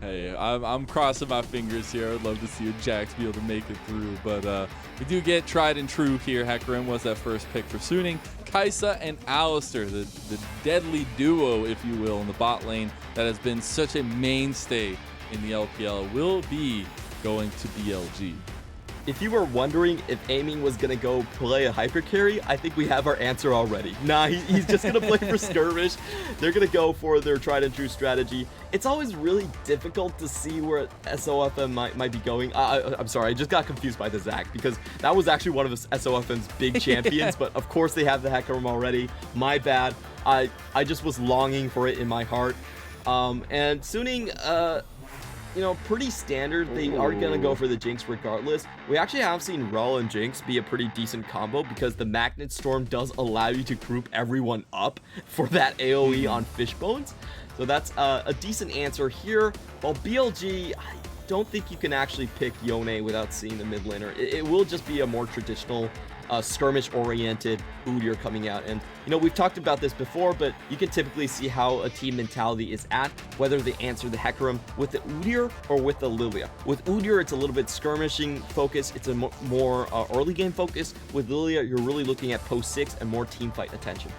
Hey, I'm crossing my fingers here. I'd love to see a Jax be able to make it through, but we do get tried and true here. Hecarim was that first pick for Suning. Kaisa and Alistar, the deadly duo, if you will, in the bot lane that has been such a mainstay in the LPL, will be going to BLG. If you were wondering if Aiming was going to go play a hyper carry, I think we have our answer already. Nah, he's just going to play for skirmish. They're going to go for their tried and true strategy. It's always really difficult to see where SofM might be going. I'm sorry, I just got confused by the Zac because that was actually one of SofM's big champions, but of course they have the Hecarim already. My bad. I just was longing for it in my heart. And Suning, you know, pretty standard. They are going to go for the Jinx regardless. We actually have seen Rell and Jinx be a pretty decent combo because the Magnet Storm does allow you to group everyone up for that AoE on Fishbones. So that's a decent answer here. While BLG, I don't think you can actually pick Yone without seeing the mid laner. It will just be a more traditional skirmish-oriented Udyr coming out. And, you know, we've talked about this before, but you can typically see how a team mentality is at, whether they answer the Hecarim with the Udyr or with the Lilia. With Udyr, it's a little bit skirmishing focus. It's a more early game focus. With Lilia, you're really looking at post 6 and more team fight attention.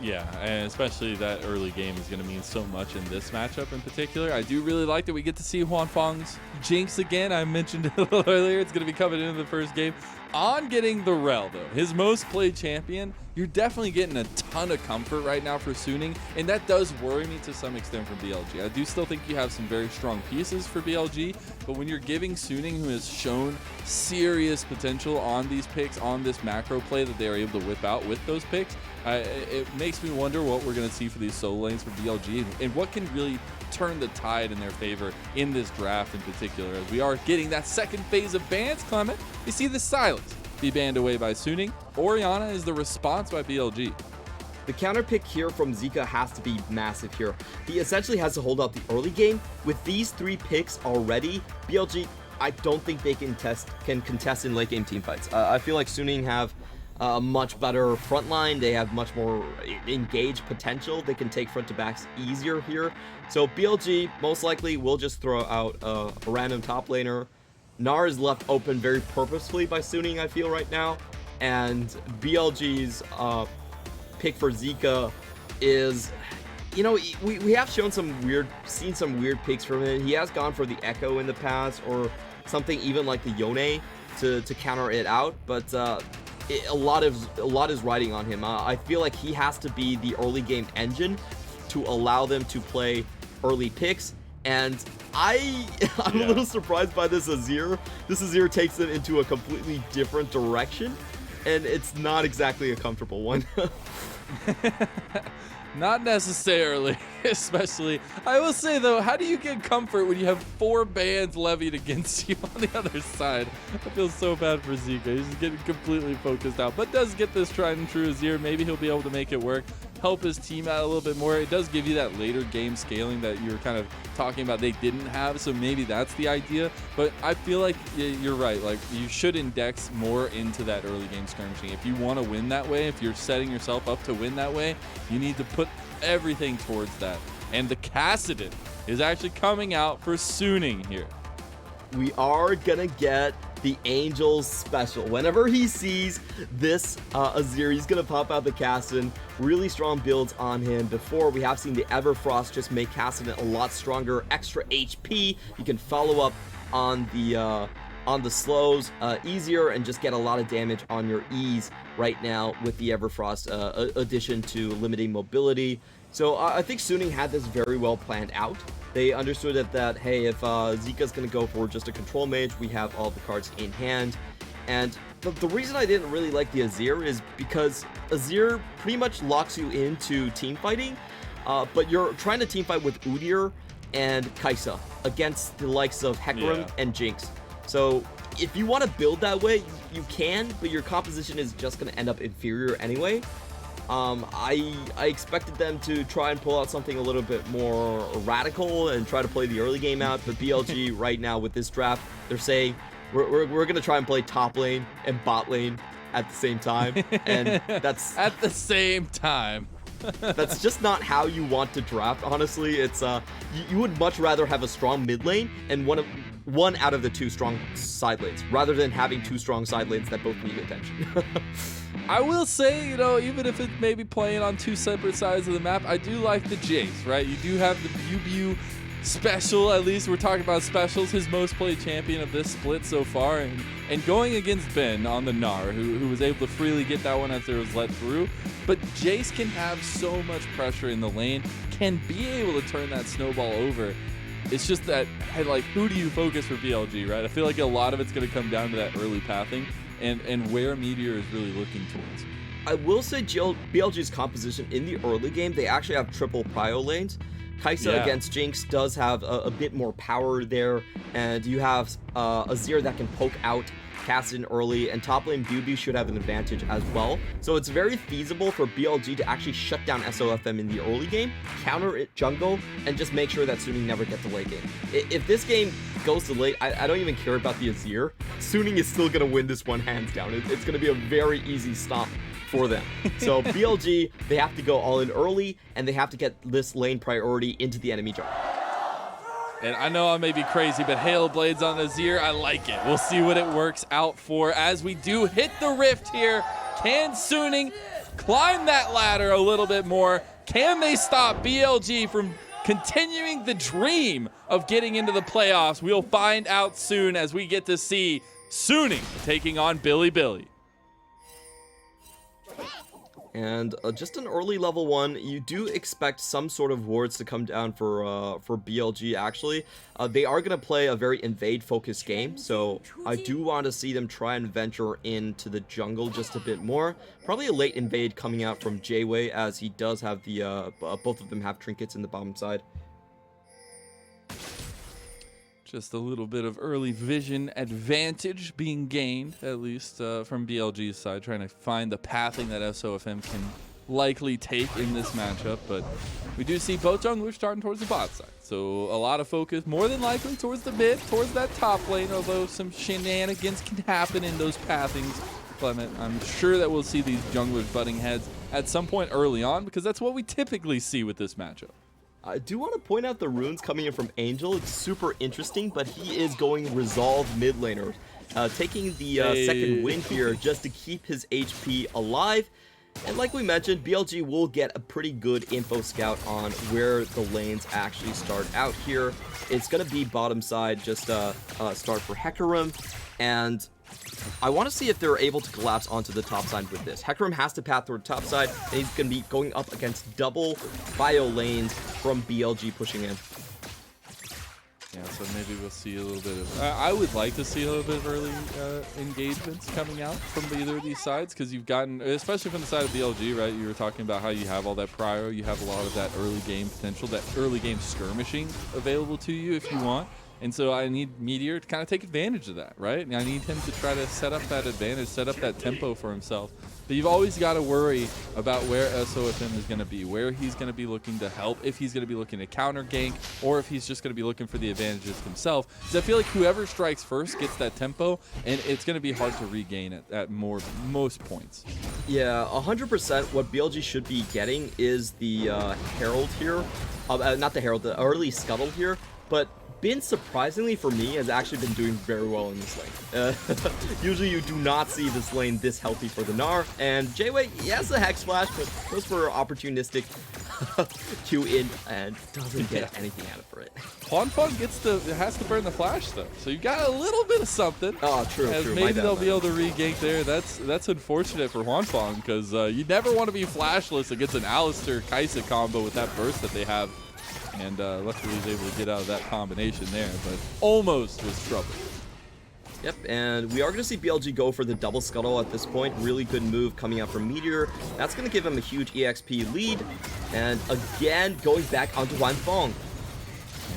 Yeah, and especially that early game is going to mean so much in this matchup in particular. I do really like that we get to see Huanfeng's Jinx again. I mentioned it a little earlier. It's going to be coming into the first game. On getting the Rell, though, his most played champion, you're definitely getting a ton of comfort right now for Suning, and that does worry me to some extent for BLG. I do still think you have some very strong pieces for BLG, but when you're giving Suning, who has shown serious potential on these picks, on this macro play that they are able to whip out with those picks, it makes me wonder what we're going to see for these solo lanes for BLG and what can really turn the tide in their favor in this draft in particular, as we are getting that second phase of bans. Clement, we see the silence be banned away by Suning. Orianna is the response by BLG. The counter pick here from Zeka has to be massive here. He essentially has to hold out the early game. With these 3 picks already, BLG, I don't think they can contest in late game team fights. I feel like Suning have a much better front line. They have much more engaged potential. They can take front to backs easier here. So BLG most likely will just throw out a random top laner. Gnar is left open very purposefully by Suning, I feel, right now. And BLG's pick for Zeka is, you know, we have seen some weird picks from him. He has gone for the Echo in the past, or something even like the Yone to counter it out, but a lot is riding on him. I feel like he has to be the early game engine to allow them to play early picks. And I'm a little surprised by this Azir. This Azir takes them into a completely different direction, and it's not exactly a comfortable one. Not necessarily, especially. I will say, though, how do you get comfort when you have 4 bans levied against you on the other side? I feel so bad for Zeka. He's just getting completely focused out, but does get this tried and true Azir. Maybe he'll be able to make it work, help his team out a little bit more. It does give you that later game scaling that you're kind of talking about they didn't have, so maybe that's the idea. But I feel like you're right. Like, you should index more into that early game skirmishing. If you want to win that way, if you're setting yourself up to win that way, you need to put everything towards that. And the Kassadin is actually coming out for Suning here. We are gonna get the Angels special. Whenever he sees this Azir, he's gonna pop out the Kassadin. Really strong builds on him. Before, we have seen the Everfrost just make Kassadin a lot stronger, extra HP. You can follow up on the slows easier and just get a lot of damage on your E's right now with the Everfrost addition to limiting mobility. So I think Suning had this very well planned out. They understood that hey, if Zeka's going to go for just a control mage, we have all the cards in hand. And the reason I didn't really like the Azir is because Azir pretty much locks you into team fighting, but you're trying to team fight with Udyr and Kaisa against the likes of Hecarim and Jinx. So if you want to build that way, you can, but your composition is just going to end up inferior anyway. I expected them to try and pull out something a little bit more radical and try to play the early game out, but BLG right now with this draft, they're saying we're going to try and play top lane and bot lane at the same time, and that's at the same time. That's just not how you want to draft, honestly. It's you would much rather have a strong mid lane and one out of the 2 strong side lanes, rather than having 2 strong side lanes that both need attention. I will say, you know, even if it's maybe playing on 2 separate sides of the map, I do like the Jayce, right? You do have the BiuBiu special, at least we're talking about specials, his most played champion of this split so far, and going against Ben on the Gnar, who was able to freely get that one as there was let through. But Jayce can have so much pressure in the lane, can be able to turn that snowball over. It's just that, like, who do you focus for BLG, right? I feel like a lot of it's going to come down to that early pathing and where Meteor is really looking towards. I will say BLG's composition in the early game, they actually have triple prio lanes. Kaisa against Jinx does have a bit more power there, and you have Azir that can poke out Kassadin early, and top lane BiuBiu should have an advantage as well. So it's very feasible for BLG to actually shut down SofM in the early game, counter it jungle, and just make sure that Suning never gets the late game. If this game goes to late, I don't even care about the Azir. Suning is still going to win this one hands down. It's going to be a very easy stop for them. So BLG, they have to go all in early, and they have to get this lane priority into the enemy jungle. And I know I may be crazy, but Hail Blades on Azir, I like it. We'll see what it works out for as we do hit the rift here. Can Suning climb that ladder a little bit more? Can they stop BLG from continuing the dream of getting into the playoffs? We'll find out soon as we get to see Suning taking on Bilibili. And just an early level 1, you do expect some sort of wards to come down for BLG, actually. They are going to play a very invade-focused game, so I do want to see them try and venture into the jungle just a bit more. Probably a late invade coming out from Jayce, as he does have the, both of them have trinkets in the bottom side. Just a little bit of early vision advantage being gained, at least from BLG's side, trying to find the pathing that SofM can likely take in this matchup. But we do see both junglers starting towards the bot side. So a lot of focus, more than likely, towards the mid, towards that top lane, although some shenanigans can happen in those pathings. Clement, I'm sure that we'll see these junglers butting heads at some point early on, because that's what we typically see with this matchup. I do want to point out the runes coming in from Angel. It's super interesting, but he is going Resolve mid laner, taking the second win here just to keep his HP alive. And like we mentioned, BLG will get a pretty good info scout on where the lanes actually start out here. It's going to be bottom side, just start for Hecarim, and I want to see if they're able to collapse onto the top side with this. Hecarim has to path toward top side, and he's going to be going up against double bio lanes from BLG pushing in. Yeah, so maybe we'll see a little bit of... I would like to see a little bit of early engagements coming out from either of these sides, because you've gotten, especially from the side of BLG, right? You were talking about how you have all that prior, you have a lot of that early game potential, that early game skirmishing available to you if you want. And so I need Meteor to kind of take advantage of that, right? And I need him to try to set up that advantage, set up that tempo for himself. But you've always got to worry about where SofM is going to be, where he's going to be looking to help, if he's going to be looking to counter gank, or if he's just going to be looking for the advantages himself. Because I feel like whoever strikes first gets that tempo, and it's going to be hard to regain at most points. Yeah, 100% what BLG should be getting is the Herald here. Not the Herald, the early Scuttle here. But Bin, surprisingly for me, has actually been doing very well in this lane. Usually you do not see this lane this healthy for the Gnar, and Jayce, he has the Hex Flash, but goes for opportunistic Q in and doesn't get anything out of it. Huanfeng has to burn the flash though, so you got a little bit of something. Oh, true. Maybe they'll be able to re-gank there. That's unfortunate for Huanfeng, because you never want to be flashless against an Alistar Kaisa combo with that burst that they have. And luckily he's able to get out of that combination there, but almost was trouble. Yep, and we are going to see BLG go for the double scuttle at this point. Really good move coming out from Meteor. That's going to give him a huge EXP lead. And again, going back onto Huanfeng.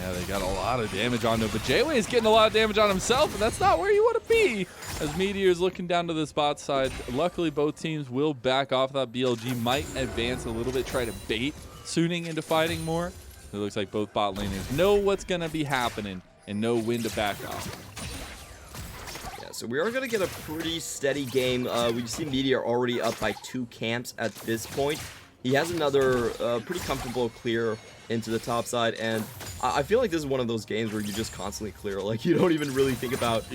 Yeah, they got a lot of damage on him, but Jayce is getting a lot of damage on himself, and that's not where you want to be. As Meteor is looking down to the bot side, luckily both teams will back off. That BLG might advance a little bit, try to bait Suning into fighting more. It looks like both bot laners know what's going to be happening and know when to back off. Yeah, so we are going to get a pretty steady game. We see Meteor already up by 2 camps at this point. He has another pretty comfortable clear into the top side, and I feel like this is one of those games where you just constantly clear. Like, you don't even really think about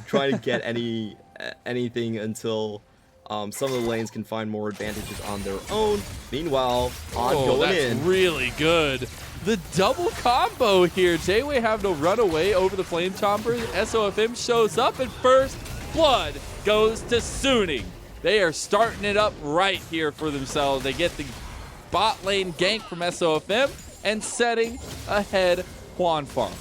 trying to get anything until some of the lanes can find more advantages on their own. Meanwhile, going in. That's really good. The double combo here. Jayce having to run away over the Flame Chomper. SofM shows up, and first blood goes to Suning. They are starting it up right here for themselves. They get the bot lane gank from SofM and setting ahead Huanfeng.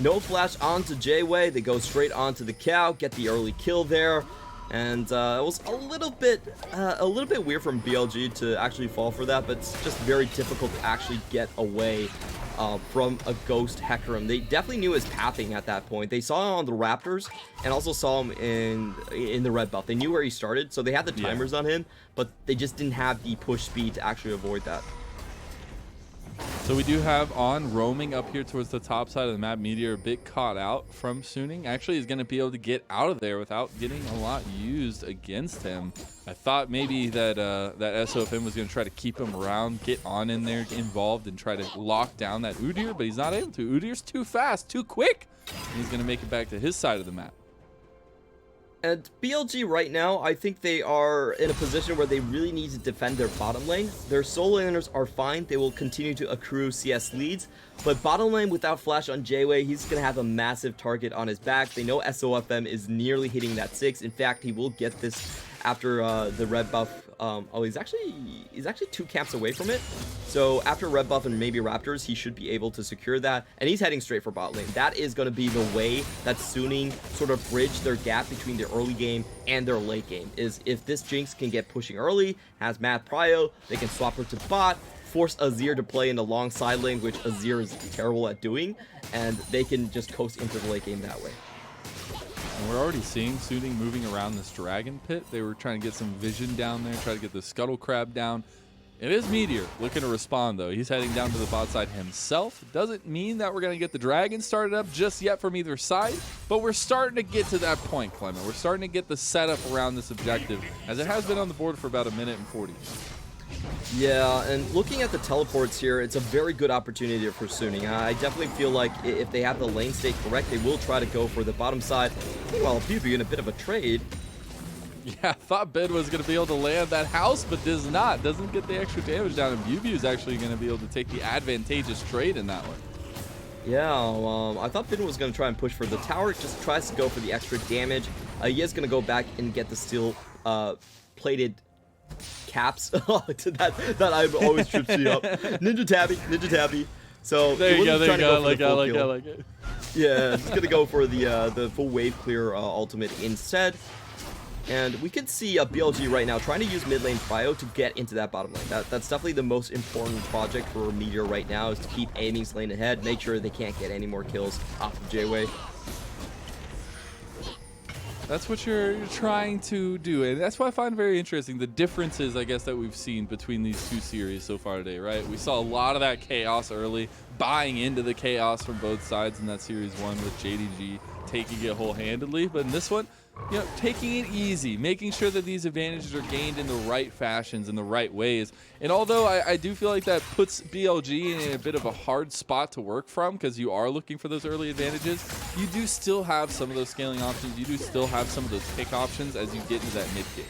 No flash onto Jayce. They go straight onto the cow, get the early kill there. And it was a little bit weird from BLG to actually fall for that, but it's just very difficult to actually get away from a ghost Hecarim. They definitely knew his pathing at that point. They saw him on the Raptors and also saw him in the red buff. They knew where he started, so they had the timers on him, but they just didn't have the push speed to actually avoid that. So we do have on roaming up here towards the top side of the map. Meteor a bit caught out from Suning. Actually, he's going to be able to get out of there without getting a lot used against him. I thought maybe that that SofM was going to try to keep him around, get on in there, get involved, and try to lock down that Udyr, but he's not able to. Udyr's too fast, too quick. And he's going to make it back to his side of the map. And BLG right now, I think they are in a position where they really need to defend their bottom lane. Their solo laners are fine. They will continue to accrue CS leads. But bottom lane without flash on Jayce, he's going to have a massive target on his back. They know SofM is nearly hitting that 6. In fact, he will get this after the red buff. Oh, he's actually 2 camps away from it. So after red buff and maybe Raptors, he should be able to secure that. And he's heading straight for bot lane. That is going to be the way that Suning sort of bridge their gap between their early game and their late game. Is if this Jinx can get pushing early, has math prio, they can swap her to bot, force Azir to play in the long side lane, which Azir is terrible at doing, and they can just coast into the late game that way. And we're already seeing Suning moving around this dragon pit. They were trying to get some vision down there, try to get the scuttle crab down. It is Meteor looking to respond, though. He's heading down to the bot side himself. Doesn't mean that we're going to get the dragon started up just yet from either side, but we're starting to get to that point, Clement. We're starting to get the setup around this objective, as it has been on the board for about 1:40. Yeah, and looking at the teleports here, it's a very good opportunity for Suning. I definitely feel like if they have the lane state correct, they will try to go for the bottom side. Meanwhile, BiuBiu in a bit of a trade. Yeah, I thought Ben was going to be able to land that house, but does not. Doesn't get the extra damage down, and BiuBiu is actually going to be able to take the advantageous trade in that one. Yeah, I thought Ben was going to try and push for the tower. Just tries to go for the extra damage. He is going to go back and get the steel plated caps that I've always tripped you up. Ninja tabby. So there you go. I like it. Yeah, just gonna go for the full wave clear ultimate instead. And we can see BLG right now trying to use mid lane prio to get into that bottom lane. That's definitely the most important project for Meteor right now, is to keep aiming's lane ahead, make sure they can't get any more kills off of Jayce. That's what you're trying to do, and that's why I find very interesting the differences, I guess, that we've seen between these two series so far today, right? We saw a lot of that chaos early, buying into the chaos from both sides in that series 1 with JDG taking it whole-handedly, but in this one, you know, taking it easy, making sure that these advantages are gained in the right fashions, in the right ways. And although I do feel like that puts BLG in a bit of a hard spot to work from, because you are looking for those early advantages, you do still have some of those scaling options. You do still have some of those pick options as you get into that mid game.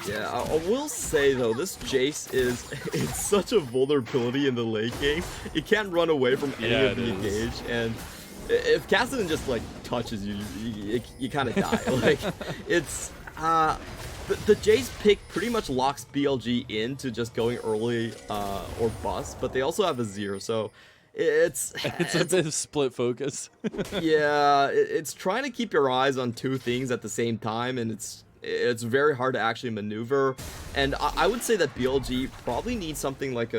Yeah, I will say though, this Jayce it's such a vulnerability in the late game. You can't run away from any of the engage, and if Kassadin just like touches you, you kind of die. Like, it's the Jayce pick pretty much locks BLG into just going early or bust, but they also have Azir, so it's a bit of split focus. Yeah, it's trying to keep your eyes on two things at the same time, and it's very hard to actually maneuver. And I would say that BLG probably needs something like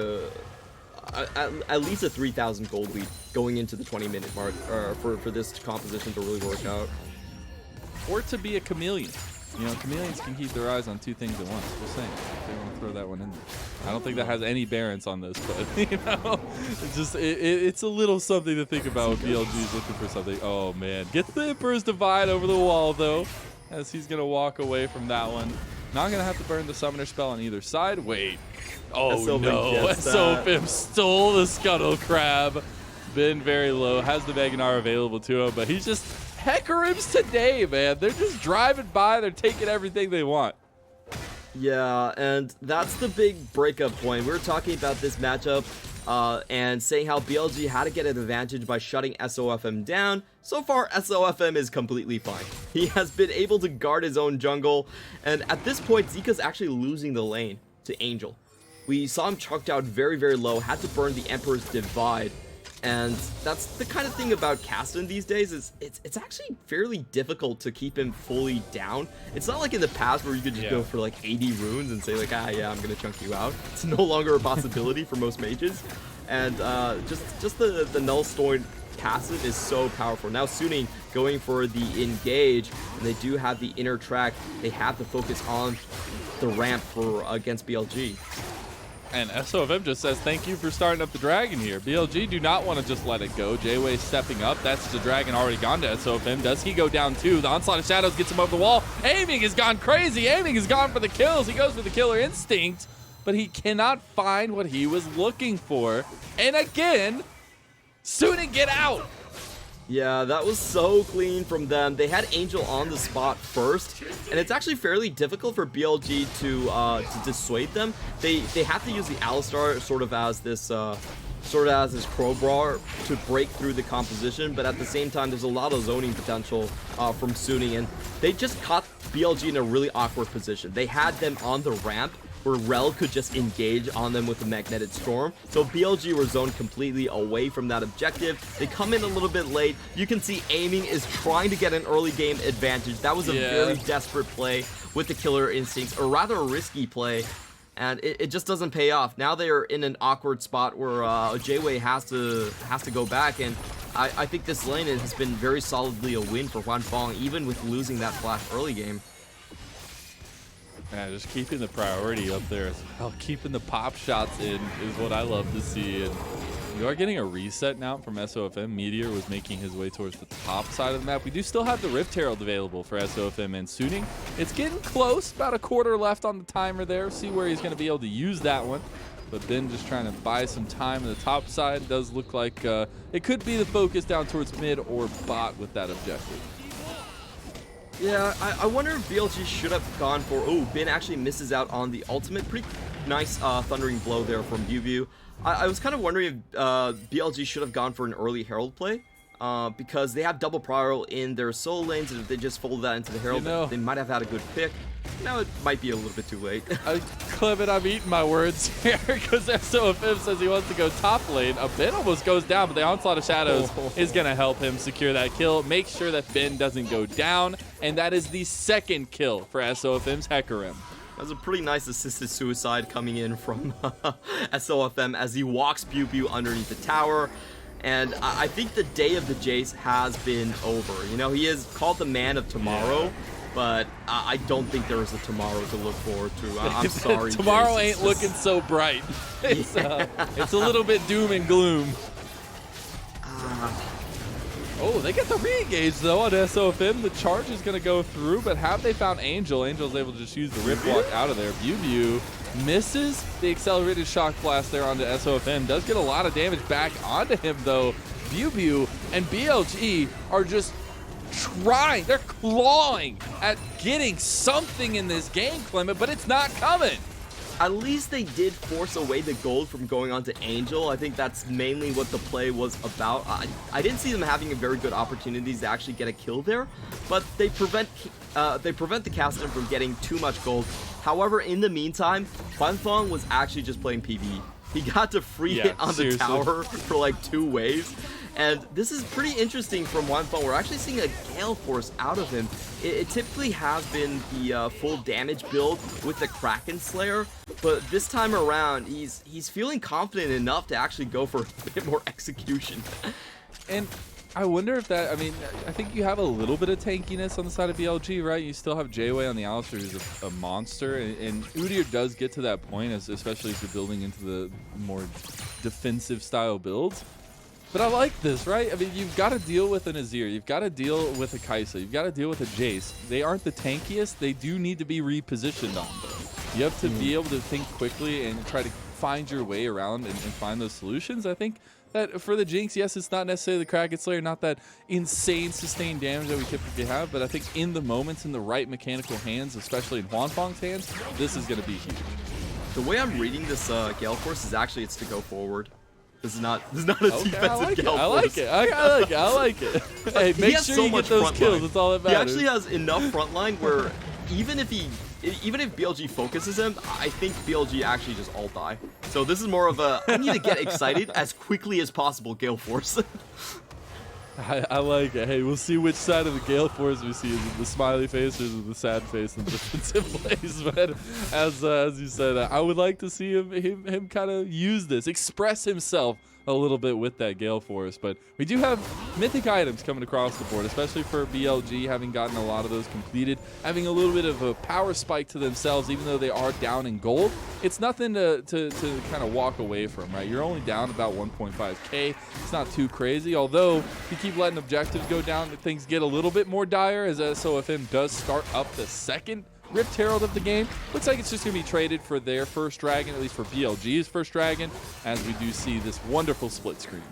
at least a 3,000 gold lead going into the 20-minute mark for this composition to really work out. Or to be a chameleon. You know, chameleons can keep their eyes on two things at once. Just saying. They want to throw that one in there. I don't think that has any bearance on this, but, you know, it's just, it's a little something to think about when BLG is looking for something. Oh, man. Gets the Emperor's Divide over the wall, though, as he's going to walk away from that one. Not going to have to burn the summoner spell on either side. Wait. Oh, SofM no. gets that. SofM stole the Scuttle Crab. Been very low. Has the Gnar available to him, but he's just Hecarims today, man. They're just driving by. They're taking everything they want. Yeah, and that's the big breakup point. We were talking about this matchup and saying how BLG had to get an advantage by shutting SofM down. So far, SofM is completely fine. He has been able to guard his own jungle, and at this point, Zeka's actually losing the lane to Angel. We saw him chucked out very, very low, had to burn the Emperor's Divide. And that's the kind of thing about Kassadin these days, is it's actually fairly difficult to keep him fully down. It's not like in the past where you could just go for like 80 runes and say like, ah, yeah, I'm gonna chunk you out. It's no longer a possibility for most mages. And just the null stored passive is so powerful. Now Suning going for the engage, and they do have the inner track. They have to focus on the ramp for against BLG. And SofM just says, thank you for starting up the dragon here. BLG do not want to just let it go. Jayce stepping up. That's the dragon already gone to SofM. Does he go down too? The Onslaught of Shadows gets him over the wall. Aiming has gone crazy. Aiming has gone for the kills. He goes for the killer instinct, but he cannot find what he was looking for. And again, Suning get out. Yeah, that was so clean from them. They had Angel on the spot first, and it's actually fairly difficult for BLG to dissuade them. They have to use the Alistar sort of as this crowbar to break through the composition, but at the same time, there's a lot of zoning potential from Suning, and they just caught BLG in a really awkward position. They had them on the ramp, where Rell could just engage on them with the Magnetic Storm. So BLG were zoned completely away from that objective. They come in a little bit late. You can see Aiming is trying to get an early game advantage. That was a very desperate play with the killer instincts, or rather a risky play, and it just doesn't pay off. Now they are in an awkward spot where Jayce has to go back, and I think this lane has been very solidly a win for Huanfeng, even with losing that flash early game. Yeah, just keeping the priority up there as well. Keeping the pop shots in is what I love to see. And you are getting a reset now from SofM. Meteor was making his way towards the top side of the map. We do still have the Rift Herald available for SofM and Suning. It's getting close. About a quarter left on the timer there. See where he's going to be able to use that one. But Ben just trying to buy some time on the top side. It does look like it could be the focus down towards mid or bot with that objective. Yeah, I wonder if BLG should have gone for... Oh, Ben actually misses out on the ultimate. Pretty nice Thundering Blow there from BiuBiu. I was kind of wondering if BLG should have gone for an early Herald play. Because they have double Prior in their soul lanes, and if they just fold that into the Herald, they might have had a good pick. Now it might be a little bit too late. Clement, I'm eating my words here because SofM says he wants to go top lane. A Ben almost goes down, but the Onslaught of Shadows is going to help him secure that kill. Make sure that Ben doesn't go down, and that is the second kill for SofM's Hecarim. That was a pretty nice assisted suicide coming in from SofM as he walks BiuBiu underneath the tower. And I think the day of the Jayce has been over. You know, he is called the man of tomorrow, but I don't think there is a tomorrow to look forward to. I'm sorry. Tomorrow Jayce, ain't looking so bright. It's a little bit doom and gloom. Oh, they get the re-engage though on SofM. The charge is going to go through, but have they found Angel? Angel's able to just use the Rift Walk out of there. BiuBiu misses the accelerated shock blast there onto SofM. Does get a lot of damage back onto him though. BiuBiu and BLG are just trying. They're clawing at getting something in this game, Clement, but it's not coming. At least they did force away the gold from going on to Angel. I think that's mainly what the play was about. I didn't see them having a very good opportunities to actually get a kill there, but they prevent the Kassadin from getting too much gold. However, in the meantime, Huanfeng was actually just playing PvE. He got to free hit on the tower for like 2 waves. And this is pretty interesting from Huanfeng. We're actually seeing a Gale Force out of him. It typically has been the full damage build with the Kraken Slayer, but this time around, he's feeling confident enough to actually go for a bit more execution. And I wonder if that, I mean, I think you have a little bit of tankiness on the side of BLG, right? You still have Jayce on the Alistar, who's a monster, and Udyr does get to that point, especially as you're building into the more defensive style builds. But I like this, right? I mean, you've got to deal with an Azir. You've got to deal with a Kaisa. You've got to deal with a Jayce. They aren't the tankiest. They do need to be repositioned on them. You have to be able to think quickly and try to find your way around and find those solutions. I think that for the Jinx, yes, it's not necessarily the Kraken Slayer, not that insane sustained damage that we typically have, but I think in the moments, in the right mechanical hands, especially in Huanfeng's hands, this is going to be huge. The way I'm reading this Gale Force is actually it's to go forward. This is not a defensive Gale Force. I like it. I like it. Hey, make sure you get those kills. That's all that matters. He actually has enough frontline where even if BLG focuses him, I think BLG actually just all die. So this is more of a I need to get excited as quickly as possible Gale Force. I like it. Hey, we'll see which side of the Gale Force we see. Is it the smiley face or is it the sad face in the defensive plays? But as you said, I would like to see him kind of use this, express himself a little bit with that Gale Force. But we do have mythic items coming across the board, especially for BLG, having gotten a lot of those completed, having a little bit of a power spike to themselves, even though they are down in gold. It's nothing to kind of walk away from, right? You're only down about 1.5k. It's not too crazy, although if you keep letting objectives go down, things get a little bit more dire as SofM does start up the second Rift Herald of the game. Looks like it's just going to be traded for their first dragon, at least for BLG's first dragon, as we do see this wonderful split screen.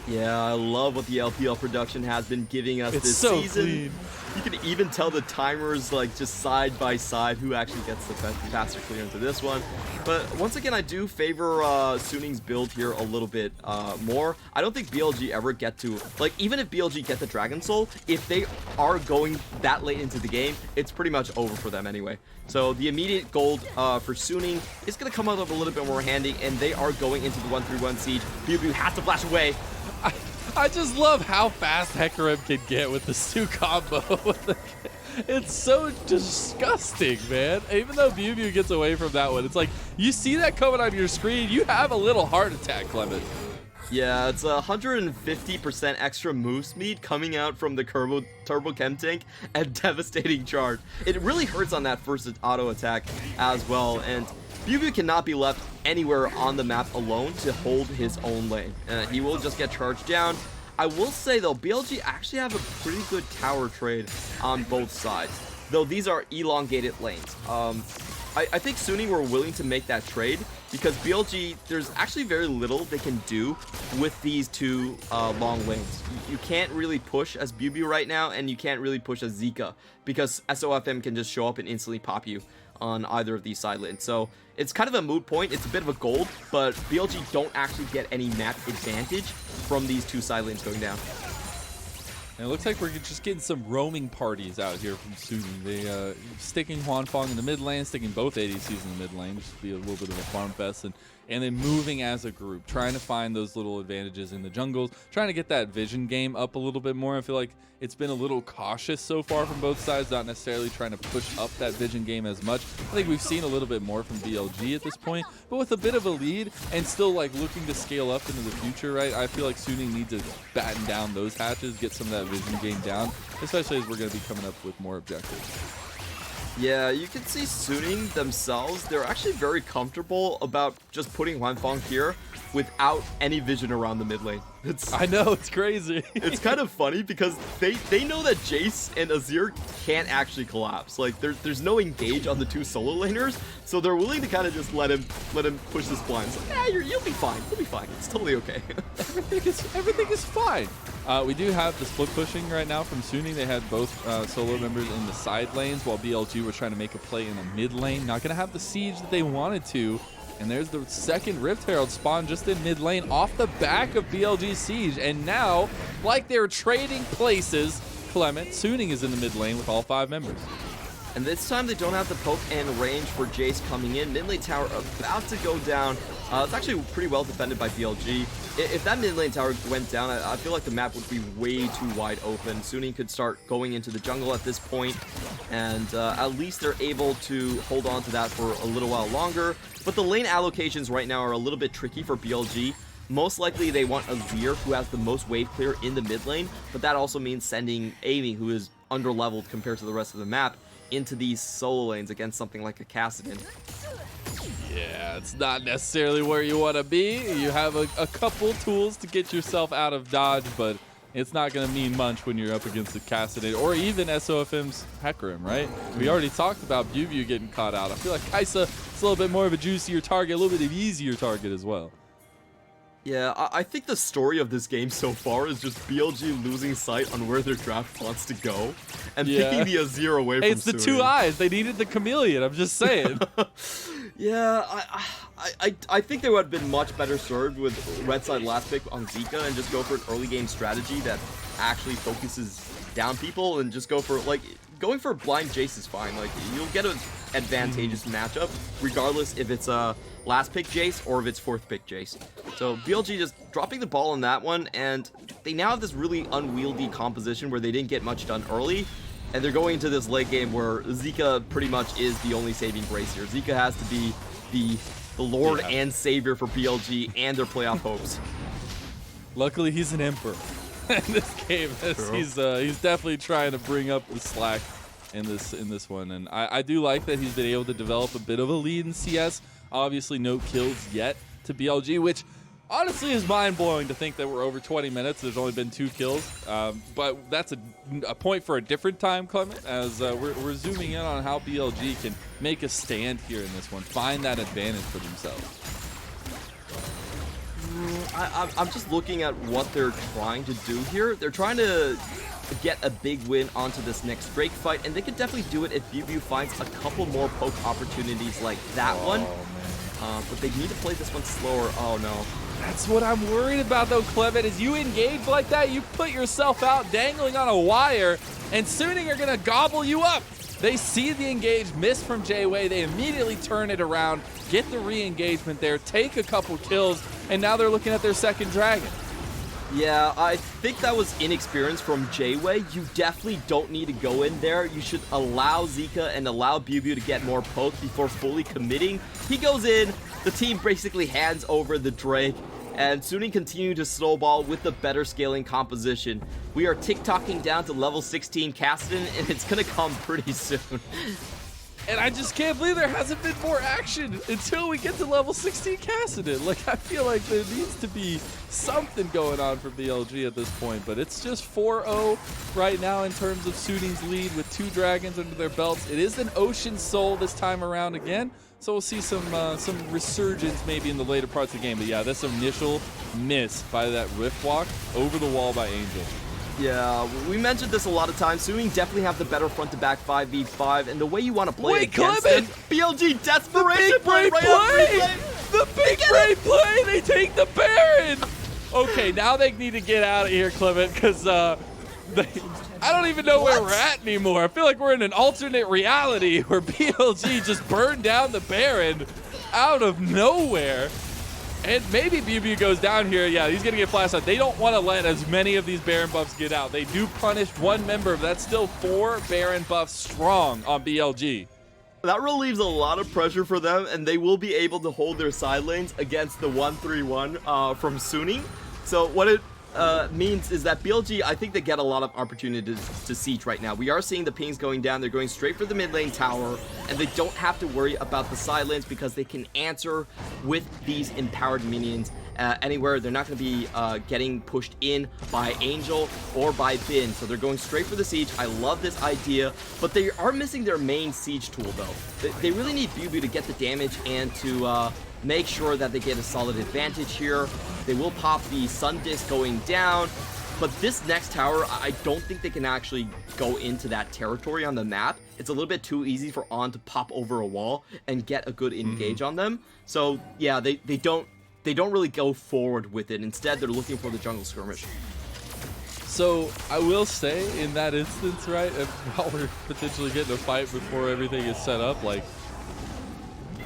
Yeah, I love what the LPL production has been giving us this so season. Clean. You can even tell the timers like just side by side who actually gets the faster clear into this one. But once again, I do favor Suning's build here a little bit more. I don't think BLG ever get to, like, even if BLG get the Dragon Soul, if they are going that late into the game, it's pretty much over for them anyway. So the immediate gold for Suning is going to come out of a little bit more handy, and they are going into the 1-3-1 siege. BiuBiu has to flash away. I just love how fast Hecarim can get with the Stu combo. It's so disgusting, man. Even though BiuBiu gets away from that one, it's like you see that coming on your screen, you have a little heart attack, Clement. Yeah, it's 150% extra move speed coming out from the Turbo Chem Tank and devastating charge. It really hurts on that first auto attack as well, and BiuBiu cannot be left anywhere on the map alone to hold his own lane. He will just get charged down. I will say though, BLG actually have a pretty good tower trade on both sides, though these are elongated lanes. I think Suning were willing to make that trade because BLG, there's actually very little they can do with these two long lanes. You can't really push as BiuBiu right now, and you can't really push as Zeka because SofM can just show up and instantly pop you on either of these side lanes. So it's kind of a moot point. It's a bit of a gold, but BLG don't actually get any map advantage from these two side lanes going down. And it looks like we're just getting some roaming parties out here from Suning. They sticking Huanfeng in the mid lane, sticking both ADCs in the mid lane, just to be a little bit of a farm fest, and then moving as a group, trying to find those little advantages in the jungles, trying to get that vision game up a little bit more. I feel like it's been a little cautious so far from both sides, not necessarily trying to push up that vision game as much. I think we've seen a little bit more from BLG at this point, but with a bit of a lead and still like looking to scale up into the future, right? I feel like Suning needs to batten down those hatches, get some of that vision game down, especially as we're going to be coming up with more objectives. Yeah, you can see Suning themselves, they're actually very comfortable about just putting Huanfeng here without any vision around the mid lane. I know, it's crazy. It's kind of funny because they know that Jayce and Azir can't actually collapse. Like there's no engage on the two solo laners, so they're willing to kind of just let him push this blind. It's like, you'll be fine. You'll be fine. It's totally okay. Everything is fine. We do have the split pushing right now from Suning. They had both solo members in the side lanes while BLG was trying to make a play in the mid lane. Not going to have the siege that they wanted to. And there's the second Rift Herald spawn just in mid lane off the back of BLG's siege. And now, like they're trading places, Clement, Suning is in the mid lane with all 5 members. And this time they don't have the poke and range for Jayce coming in. Mid lane tower about to go down. It's actually pretty well defended by BLG. If that mid lane tower went down, I feel like the map would be way too wide open. Suning could start going into the jungle at this point, and at least they're able to hold on to that for a little while longer. But the lane allocations right now are a little bit tricky for BLG. Most likely they want Azir, who has the most wave clear in the mid lane, but that also means sending Amy, who is under-leveled compared to the rest of the map, into these solo lanes against something like a Kassadin. Yeah, it's not necessarily where you want to be. You have a couple tools to get yourself out of dodge, but it's not going to mean much when you're up against the Kassadin or even SofM's Hecarim, right? We already talked about BiuBiu getting caught out. I feel like Kaisa is a little bit more of a juicier target, a little bit of easier target as well. Yeah, I think the story of this game so far is just BLG losing sight on where their draft wants to go and picking the Azir away from It's the two eyes. They needed the chameleon. I'm just saying. Yeah, I think they would have been much better served with red side last pick on Zeka and just go for an early game strategy that actually focuses down people and just go for, like, going for blind Jayce is fine. Like, you'll get an advantageous matchup regardless if it's a last pick Jayce or if it's fourth pick Jayce. So BLG just dropping the ball on that one, and they now have this really unwieldy composition where they didn't get much done early, and they're going into this late game where Zeka pretty much is the only saving grace here. Zeka has to be the lord and savior for BLG and their playoff hopes. Luckily, he's an emperor in this game. He's definitely trying to bring up the slack in this one, and I do like that he's been able to develop a bit of a lead in CS. Obviously, no kills yet to BLG, which honestly is mind-blowing to think that we're over 20 minutes. There's only been 2 kills, but that's a point for a different time, Clement, as we're zooming in on how BLG can make a stand here in this one, find that advantage for themselves. I'm just looking at what they're trying to do here. They're trying to get a big win onto this next Drake fight, and they could definitely do it if BiuBiu finds a couple more poke opportunities like that one. But they need to play this one slower. Oh no. That's what I'm worried about though, Clement, is you engage like that, you put yourself out dangling on a wire, and Suning are gonna gobble you up. They see the engage miss from Jayce, they immediately turn it around, get the re-engagement there, take a couple kills, and now they're looking at their second dragon. Yeah, I think that was inexperience from Jayce. You definitely don't need to go in there. You should allow Zeka and allow BiuBiu to get more poke before fully committing. He goes in, the team basically hands over the Drake, and Suning continue to snowball with the better scaling composition. We are tick-tocking down to level 16 Kassadin, and it's gonna come pretty soon. And I just can't believe there hasn't been more action until we get to level 16 Kassadin. Like, I feel like there needs to be something going on for BLG at this point, but it's just 4-0 right now in terms of Suning's lead with 2 dragons under their belts. It is an Ocean Soul this time around again, so we'll see some resurgence maybe in the later parts of the game. But yeah, this initial miss by that Rift Walk over the wall by Angel. Yeah, we mentioned this a lot of times. Suning definitely have the better front-to-back 5v5, and the way you want to play against them, BLG desperation play! The big brain play! They take the Baron! Okay, now they need to get out of here, Clement, because I don't even know where we're at anymore. I feel like we're in an alternate reality where BLG just burned down the Baron out of nowhere. And maybe BiuBiu goes down here. Yeah, he's going to get flashed out. They don't want to let as many of these Baron buffs get out. They do punish 1 member, but that's still 4 Baron buffs strong on BLG. That relieves a lot of pressure for them, and they will be able to hold their side lanes against the 1-3-1 from Suning. So what it means is that BLG, I think they get a lot of opportunities to siege right now. We are seeing the pings going down. They're going straight for the mid lane tower, and they don't have to worry about the side lanes because they can answer with these empowered minions anywhere. They're not going to be getting pushed in by Angel or by Bin, so they're going straight for the siege. I love this idea, but they are missing their main siege tool though. They really need BiuBiu to get the damage and to make sure that they get a solid advantage here. They will pop the Sun Disc going down, but this next tower, I don't think they can actually go into that territory on the map. It's a little bit too easy for On to pop over a wall and get a good engage on them. So yeah, they don't really go forward with it. Instead, they're looking for the jungle skirmish. So I will say in that instance, right, while we're potentially getting a fight before everything is set up, like,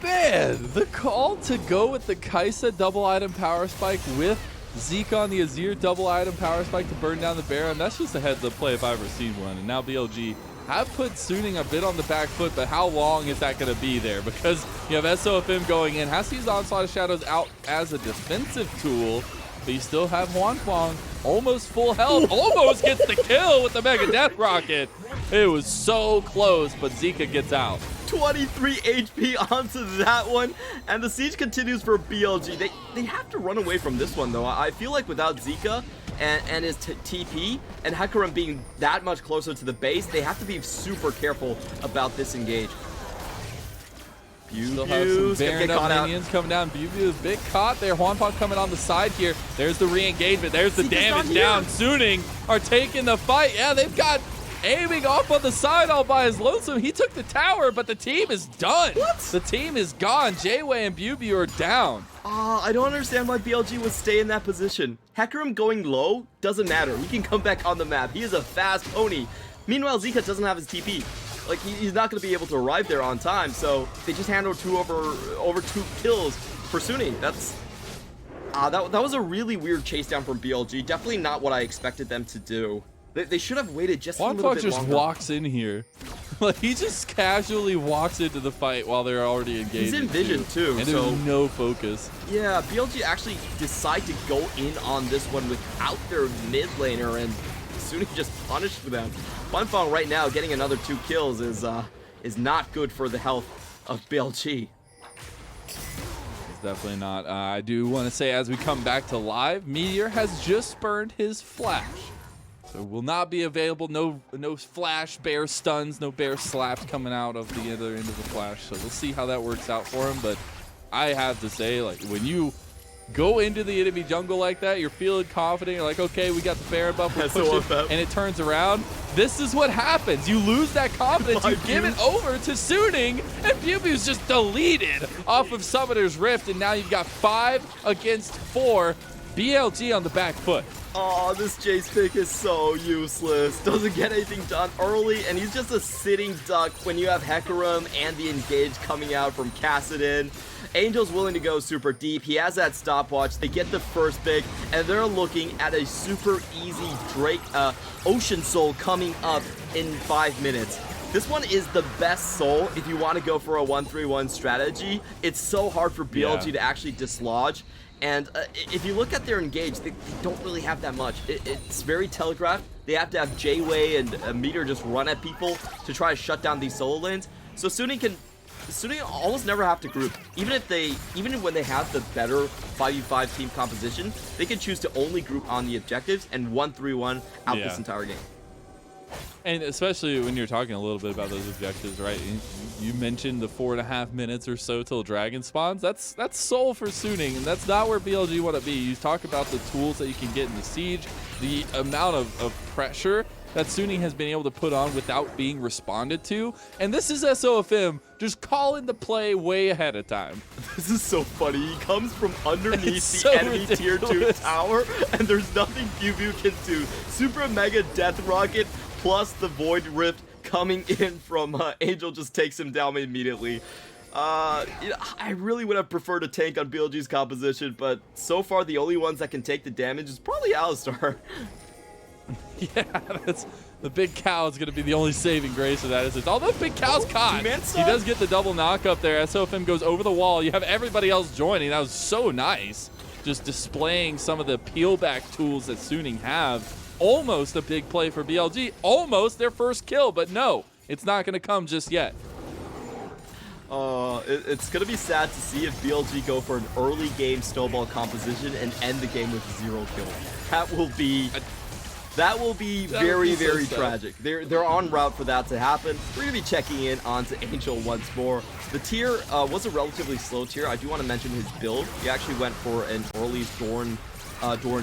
man, the call to go with the Kaisa double item power spike with Zeka on the Azir double item power spike to burn down the Baron, that's just a heads up play if I've ever seen one. And now BLG have put Suning a bit on the back foot, but how long is that going to be there? Because you have SofM going in, has to use Onslaught of Shadows out as a defensive tool, but you still have Huanfeng almost full health, almost gets the kill with the Mega Death Rocket. It was so close, but Zeka gets out. 23 HP onto that one, and the siege continues for BLG. They have to run away from this one, though. I feel like without Zeka and his TP, and Hecarim being that much closer to the base, they have to be super careful about this engage. Still have some Baron up minions coming down. BiuBiu is a bit caught there. Huanfeng coming on the side here. There's the re-engagement. There's the damage down. Suning are taking the fight. Yeah, they've got aiming off on the side all by his lonesome. He took the tower, but the team is done. What? The team is gone. Jayce and BiuBiu are down. I don't understand why BLG would stay in that position. Hecarim going low doesn't matter. He can come back on the map. He is a fast pony. Meanwhile, Zeka doesn't have his TP. Like, he's not going to be able to arrive there on time, so they just handled over 2 kills for Suning. That's that was a really weird chase down from BLG. Definitely not what I expected them to do. They should have waited just a little bit longer. Just walks in here. Like, he just casually walks into the fight while they're already engaged. He's in vision too, and so there's no focus. Yeah, BLG actually decide to go in on this one without their mid laner, and Suning just punished them. Huanfeng right now getting another 2 kills is not good for the health of BLG. It's definitely not. I do want to say, as we come back to live, Meteor has just burned his flash. So will not be available. No flash bear stuns, no bear slaps coming out of the other end of the flash. So we'll see how that works out for him. But I have to say, like, when you go into the enemy jungle like that, you're feeling confident. You're like, okay, we got the Baron buff, we're pushing, and it turns around. This is what happens. You lose that confidence. You give it over to Suning, and BiuBiu's just deleted off of Summoner's Rift, and now you've got 5 against 4. BLG on the back foot. Oh, this Jayce pick is so useless. Doesn't get anything done early, and he's just a sitting duck when you have Hecarim and the engage coming out from Kassadin. Angel's willing to go super deep. He has that stopwatch. They get the first pick, and they're looking at a super easy Drake Ocean Soul coming up in 5 minutes. This one is the best soul if you want to go for a 1-3-1 strategy. It's so hard for BLG to actually dislodge. And if you look at their engage, they don't really have that much. It's very telegraphed. They have to have Jayce and Meteor just run at people to try to shut down these solo lanes. So Suning almost never have to group. Even when they have the better 5v5 team composition, they can choose to only group on the objectives and 1-3-1 out this entire game. And especially when you're talking a little bit about those objectives, right? You mentioned the 4.5 minutes or so till Dragon spawns. That's soul for Suning, and that's not where BLG want to be. You talk about the tools that you can get in the siege, the amount of pressure that Suning has been able to put on without being responded to. And this is SofM just calling the play way ahead of time. This is so funny. He comes from underneath the enemy tier 2 tower, and there's nothing BiuBiu can do. Super Mega Death Rocket plus the Void Rift coming in from Angel just takes him down immediately. I really would have preferred a tank on BLG's composition, but so far the only ones that can take the damage is probably Alistar. Yeah, that's the big cow is going to be the only saving grace of that. Is although Big Cow's caught, he does get the double knock up there. SofM goes over the wall. You have everybody else joining. That was so nice. Just displaying some of the peel back tools that Suning have. Almost a big play for BLG. Almost their first kill, but no, it's not going to come just yet. It's going to be sad to see if BLG go for an early game snowball composition and end the game with 0 kills. That will be very, very tragic. They're en route for that to happen. We're going to be checking in onto Angel once more. The tier was a relatively slow tier. I do want to mention his build. He actually went for an early Thorn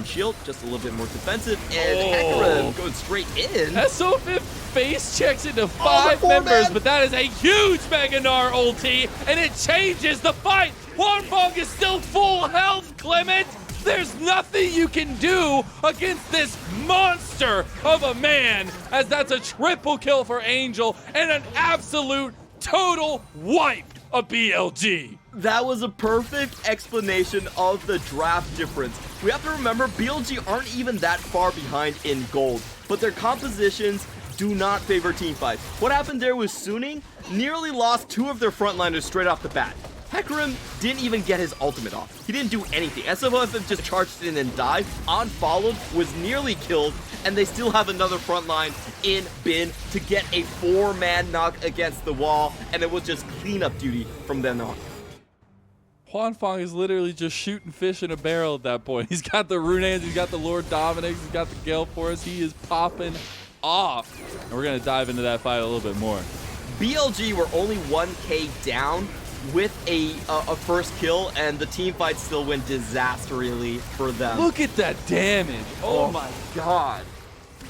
Shield, just a little bit more defensive, and Hecarim going straight in. SofM face checks into 5 members, but that is a huge Mega Gnar ulti, and it changes the fight. Huanfeng is still full health, Clement. There's nothing you can do against this monster of a man, as that's a triple kill for Angel and an absolute total wipe of BLG. That was a perfect explanation of the draft difference. We have to remember BLG aren't even that far behind in gold, but their compositions do not favor teamfights. What happened there was Suning nearly lost 2 of their frontliners straight off the bat. Hecarim didn't even get his ultimate off. He didn't do anything. SofM just charged in and died, unfollowed, was nearly killed, and they still have another front line in Bin to get a 4-man knock against the wall, and it was just cleanup duty from then on. Huanfeng is literally just shooting fish in a barrel at that point. He's got the Rune Hands, he's got the Lord Dominix, he's got the Gale Force. He is popping off. And we're going to dive into that fight a little bit more. BLG were only 1k down with a first kill, and the team fight still went disastrously for them. Look at that damage. Oh my god.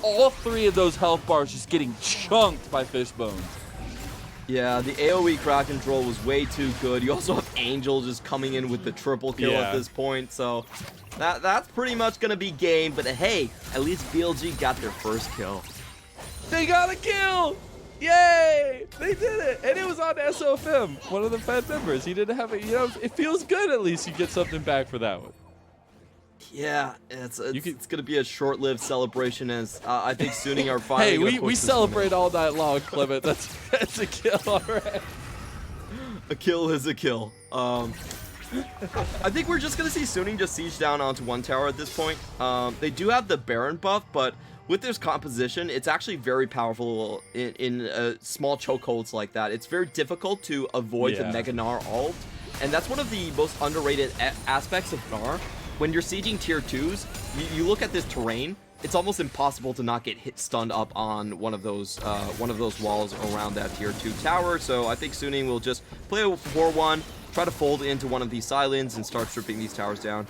All 3 of those health bars just getting chunked by Fishbones. Yeah, the AoE crowd control was way too good. You also have Angel just coming in with the triple kill at this point, so that's pretty much going to be game. But hey, at least BLG got their first kill. They got a kill! Yay! They did it! And it was on SofM, one of the Fed members. He didn't have it, you know, it feels good at least you get something back for that one. Yeah, it's going to be a short-lived celebration, as I think Suning are finally Hey, we celebrate all night long, Clement. That's a kill already. A kill is a kill. I think we're just going to see Suning just siege down onto one tower at this point. They do have the Baron buff, but with this composition, it's actually very powerful in small chokeholds like that. It's very difficult to avoid the Mega Gnar ult, and that's one of the most underrated aspects of Gnar. When you're sieging tier 2s, you look at this terrain, it's almost impossible to not get stunned up on one of those walls around that tier 2 tower. So I think Suning will just play a 4-1, try to fold into one of these silence and start stripping these towers down.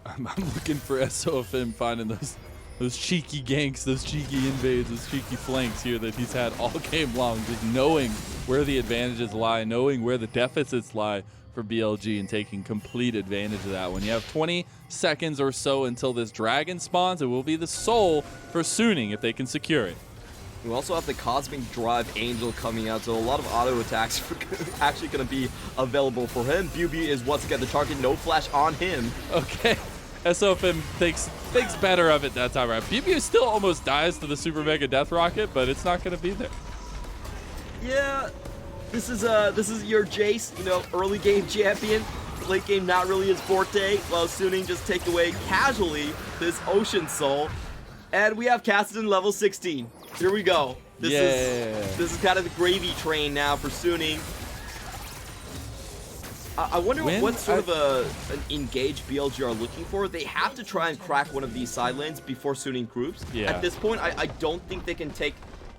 I'm looking for SofM finding those cheeky ganks, those cheeky invades, those cheeky flanks here that he's had all game long, just knowing where the advantages lie, knowing where the deficits lie for BLG and taking complete advantage of that. When you have 20 seconds or so until this dragon spawns, it will be the soul for Suning if they can secure it. We also have the Cosmic Drive Angel coming out, so a lot of auto attacks are actually going to be available for him. BiuBiu is once again the target, no flash on him. Okay, SofM thinks better of it that time around. BiuBiu still almost dies to the Super Mega Death Rocket, but it's not going to be there. Yeah. This is your Jayce, you know, early game champion. Late game not really his forte. While Suning just take away casually this Ocean Soul. And we have Kassadin level 16. Here we go. This is kind of the gravy train now for Suning. I wonder what sort of an engaged BLG are looking for. They have to try and crack one of these side lanes before Suning groups. Yeah. At this point, I don't think they can take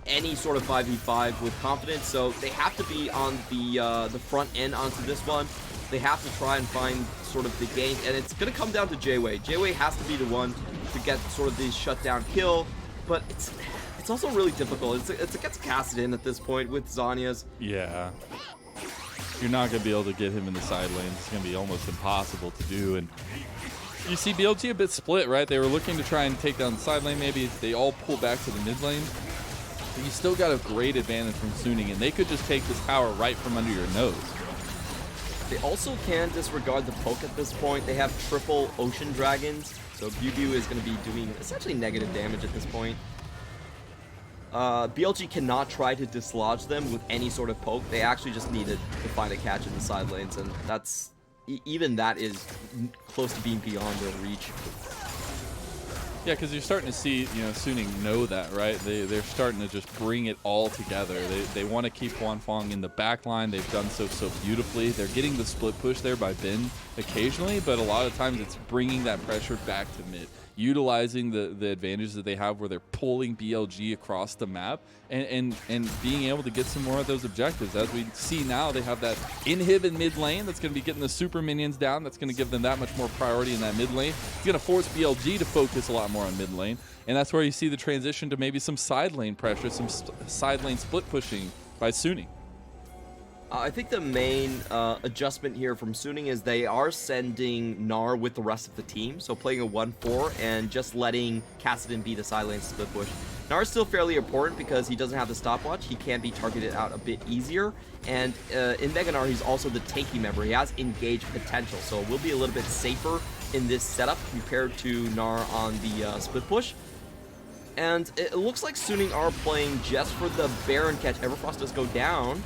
any sort of 5v5 with confidence, so they have to be on the front end onto this one. They have to try and find sort of the game, and it's going to come down to Jayce. Jayce has to be the one to get sort of the shutdown kill, but it's also really difficult. It's against Kassadin at this point with Zhonya's. Yeah. You're not going to be able to get him in the side lanes. It's going to be almost impossible to do, and you see BLG a bit split, right? They were looking to try and take down the side lane. Maybe they all pull back to the mid lane. But you still got a great advantage from Suning, and they could just take this tower right from under your nose. They also can disregard the poke at this point. They have triple Ocean Dragons, so BiuBiu is going to be doing essentially negative damage at this point. BLG cannot try to dislodge them with any sort of poke. They actually just needed to find a catch in the side lanes, and that's even that is close to being beyond their reach. Yeah, because you're starting to see, you know, Suning know that, right? They're starting to just bring it all together. They want to keep Huanfeng in the back line. They've done so beautifully. They're getting the split push there by Bin occasionally, but a lot of times it's bringing that pressure back to mid, utilizing the advantages that they have where they're pulling BLG across the map and being able to get some more of those objectives. As we see now, they have that inhib in mid lane that's going to be getting the super minions down. That's going to give them that much more priority in that mid lane. It's going to force BLG to focus a lot more on mid lane, and that's where you see the transition to maybe some side lane pressure, some side lane split pushing by Suning. I think the main adjustment here from Suning is they are sending Gnar with the rest of the team, so playing a 1-4 and just letting Kassadin be the side lane split push. Gnar is still fairly important because he doesn't have the stopwatch. He can be targeted out a bit easier, and in Mega Gnar he's also the tanky member. He has engaged potential, so it will be a little bit safer in this setup compared to Gnar on the split push. And it looks like Suning are playing just for the Baron catch. Everfrost does go down.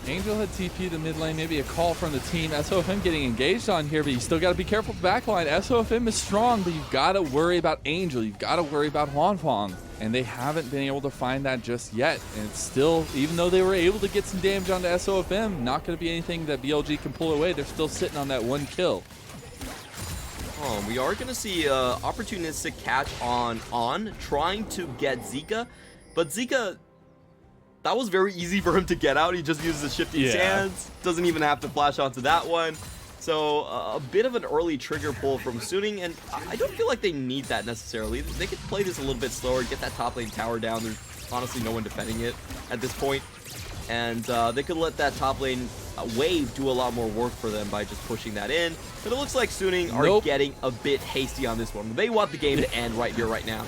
Angel had TP the mid lane, maybe a call from the team. SofM getting engaged on here, but you still got to be careful with the backline. SofM is strong, but you've got to worry about Angel. You've got to worry about Huanfeng. And they haven't been able to find that just yet. And it's still, even though they were able to get some damage onto SofM, not going to be anything that BLG can pull away. They're still sitting on that 1 kill. Oh, we are going to see opportunistic catch on trying to get Zeka. But Zeka, that was very easy for him to get out. He just uses the shifting sands. Doesn't even have to flash onto that one. So a bit of an early trigger pull from Suning, and I don't feel like they need that necessarily. They could play this a little bit slower, get that top lane tower down. There's honestly no one defending it at this point. And they could let that top lane wave do a lot more work for them by just pushing that in. But it looks like Suning are getting a bit hasty on this one. They want the game to end right here, right now.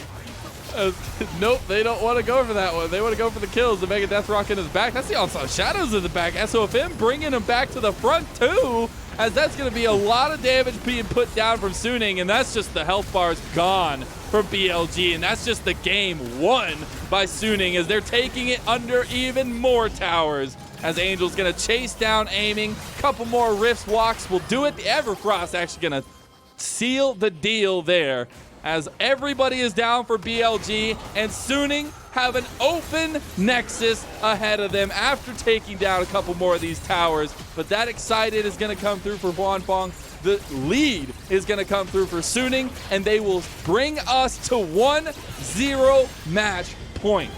Nope, they don't want to go for that one. They want to go for the kills. The Mega Death Rock in his back. That's the Onslaught Shadows in the back. SofM bringing him back to the front too, as that's going to be a lot of damage being put down from Suning, and that's just the health bars gone from BLG, and that's just the game won by Suning as they're taking it under even more towers. As Angel's going to chase down aiming. Couple more Rifts walks will do it. The Everfrost actually going to seal the deal there, as everybody is down for BLG, and Suning have an open nexus ahead of them after taking down a couple more of these towers. But that excited is going to come through for Huanfeng. The lead is going to come through for Suning, and they will bring us to 1-0 match point.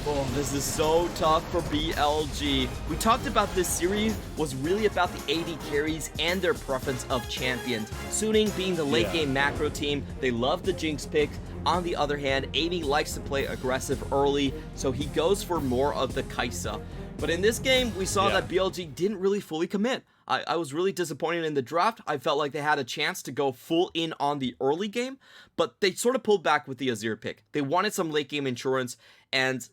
Oh, this is so tough for BLG. We talked about this series was really about the AD carries and their preference of champions. Suning being the late game macro team, they love the Jinx pick. On the other hand, Amy likes to play aggressive early, so he goes for more of the Kaisa. But in this game, we saw that BLG didn't really fully commit. I was really disappointed in the draft. I felt like they had a chance to go full in on the early game, but they sort of pulled back with the Azir pick. They wanted some late game insurance, and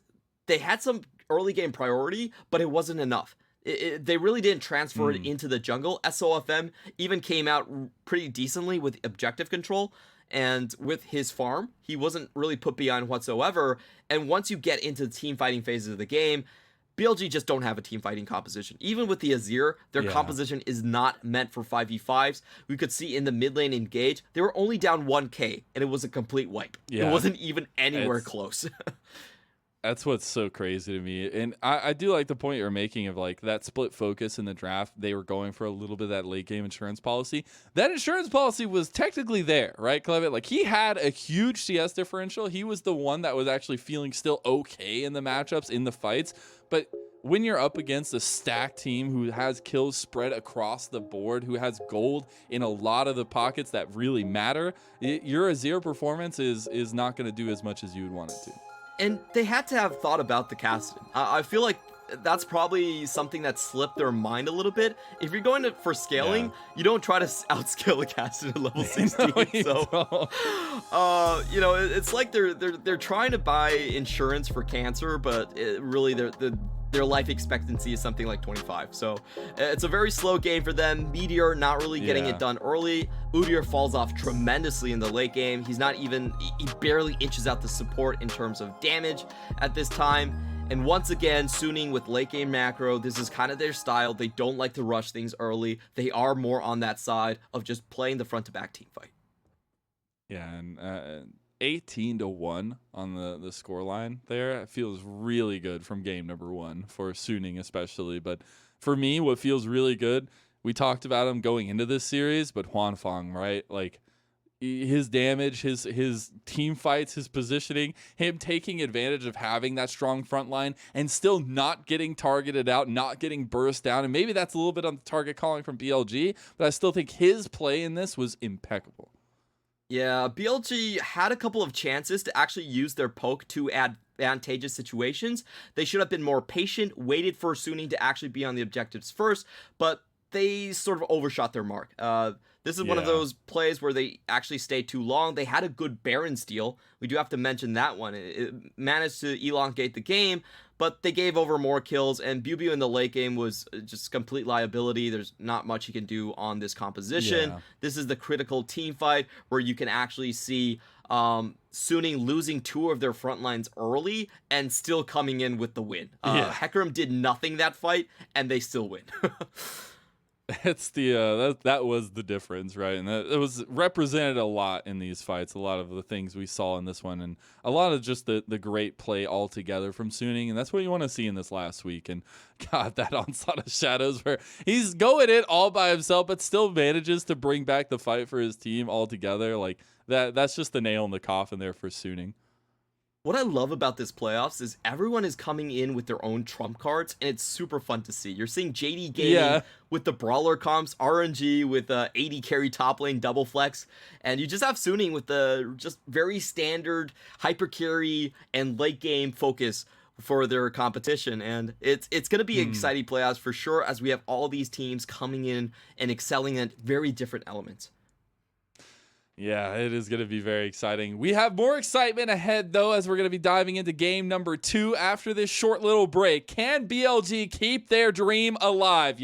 they had some early game priority, but it wasn't enough. They really didn't transfer it into the jungle. SofM even came out pretty decently with objective control, and with his farm, he wasn't really put behind whatsoever. And once you get into the team fighting phases of the game, BLG just don't have a team fighting composition. Even with the Azir, their composition is not meant for 5v5s. We could see in the mid lane engage, they were only down 1k, and it was a complete wipe. It wasn't even anywhere close. That's what's so crazy to me. And I do like the point you're making of like that split focus in the draft. They were going for a little bit of that late game insurance policy. That insurance policy was technically there, right, Clement? Like he had a huge CS differential. He was the one that was actually feeling still okay in the matchups, in the fights. But when you're up against a stacked team who has kills spread across the board, who has gold in a lot of the pockets that really matter, your Azir performance is not going to do as much as you would want it to. And they had to have thought about the Kassadin. I feel like that's probably something that slipped their mind a little bit. If you're going for scaling, you don't try to outscale a Kassadin at level 16. No, you know, it's like they're trying to buy insurance for cancer, but really their life expectancy is something like 25. So it's a very slow game for them. Meteor not really getting it done early. Udyr falls off tremendously in the late game. He barely inches out the support in terms of damage at this time. And once again, Suning with late game macro, this is kind of their style. They don't like to rush things early. They are more on that side of just playing the front to back team fight. Yeah, and 18-1 on the score line there. It feels really good from game number 1 for Suning especially. But for me, what feels really good, we talked about him going into this series, but Huanfeng, right? Like his damage, his team fights, his positioning, him taking advantage of having that strong front line and still not getting targeted out, not getting burst down. And maybe that's a little bit on the target calling from BLG, but I still think his play in this was impeccable. Yeah, BLG had a couple of chances to actually use their poke to advantageous situations. They should have been more patient, waited for Suning to actually be on the objectives first, but they sort of overshot their mark. This is one of those plays where they actually stay too long. They had a good Baron steal. We do have to mention that one. It managed to elongate the game, but they gave over more kills, and BiuBiu in the late game was just complete liability. There's not much you can do on this composition. Yeah. This is the critical team fight where you can actually see Suning losing 2 of their front lines early and still coming in with the win. Hecarim did nothing that fight, and they still win. It's the that was the difference, right? And it was represented a lot in these fights. A lot of the things we saw in this one, and a lot of just the great play altogether from Suning, and that's what you want to see in this last week. And God, that onslaught of shadows where he's going in all by himself, but still manages to bring back the fight for his team altogether. Like that's just the nail in the coffin there for Suning. What I love about this playoffs is everyone is coming in with their own trump cards, and it's super fun to see. You're seeing JD Gaming with the brawler comps, RNG with AD carry top lane double flex, and you just have Suning with the just very standard hyper carry and late game focus for their competition. And it's going to be exciting playoffs for sure, as we have all these teams coming in and excelling at very different elements. Yeah, it is going to be very exciting. We have more excitement ahead, though, as we're going to be diving into game number 2 after this short little break. Can BLG keep their dream alive?